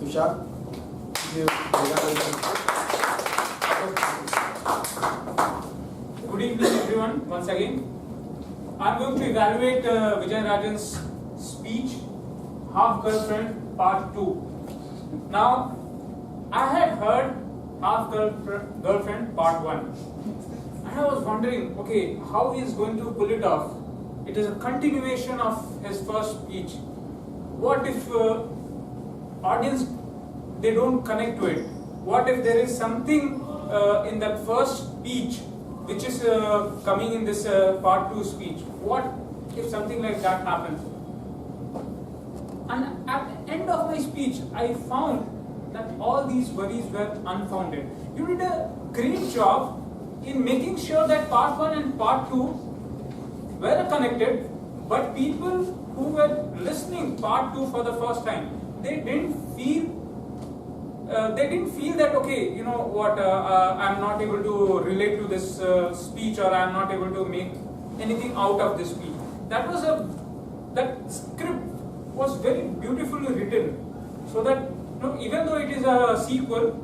Tushar. Good evening, everyone. Once again, I am going to evaluate Vijay Rajan's speech, Half Girlfriend Part 2. Now, I had heard Half Girlfriend Part 1, and I was wondering, okay, how he is going to pull it off. It is a continuation of his first speech. What if audience, they don't connect to it? What if there is something in that first speech which is coming in this part 2 speech? What if something like that happens? And at the end of my speech, I found that all these worries were unfounded. You did a great job in making sure that part 1 and part 2 were connected, but people who were listening part 2 for the first time, they didn't feel that, okay, you know what, I'm not able to relate to this speech, or I'm not able to make anything out of this speech. That script was very beautifully written, so that, you know, even though it is a sequel,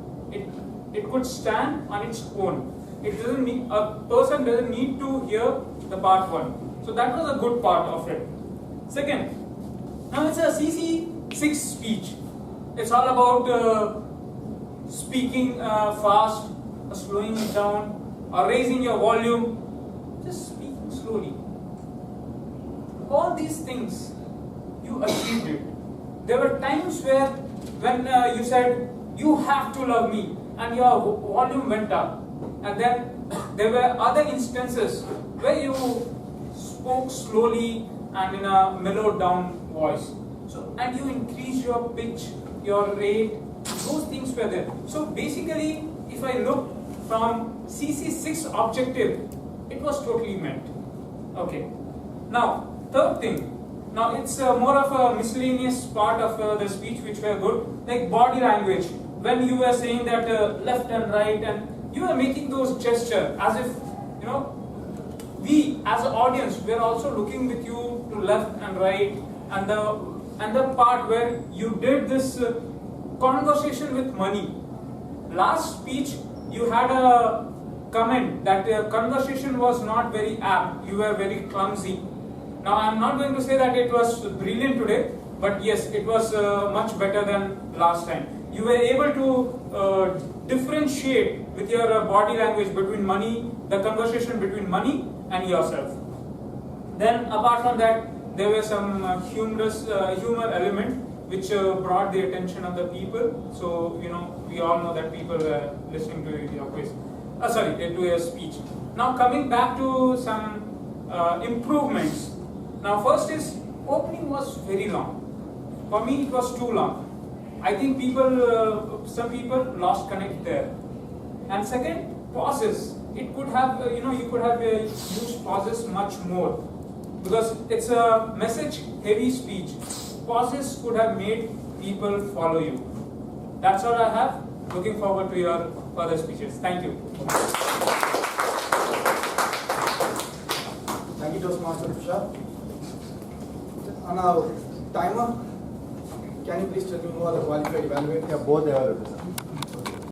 it could stand on its own. It doesn't need, a person doesn't need to hear the part 1. So that was a good part of it. Second, now it's a CC6 speech. It's all about speaking fast, or slowing it down, or raising your volume, just speaking slowly. All these things, you achieved it. There were times when you said, you have to love me, and your volume went up. And then there were other instances where you spoke slowly and in a mellowed down voice. So, and you increased your pitch, your rate, those things were there. So basically, if I look from CC6 objective, it was totally met. Okay. Now, third thing. Now it's more of a miscellaneous part of the speech which were good, like body language. When you were saying that left and right, and you were making those gestures as if, you know, we as an audience, we are also looking with you to left and right, and the part where you did this conversation with money. Last speech, you had a comment that the conversation was not very apt, you were very clumsy. Now I am not going to say that it was brilliant today, but yes, it was much better than last time. You were able to differentiate with your body language between money, the conversation between money and yourself. Then apart from that, there were some humor element which brought the attention of the people. So, you know, we all know that people were listening to your quiz. To your speech. Now coming back to some improvements. Now first is, opening was very long. For me it was too long. I think some people lost connect there. And second, pauses. It could have, you could have used pauses much more, because it's a message heavy speech. Pauses could have made people follow you. That's all I have. Looking forward to your further speeches. Thank you. Thank you, Toastmaster Tushar. On our timer, can you please tell me who are the qualified evaluators? Yeah, both evaluators.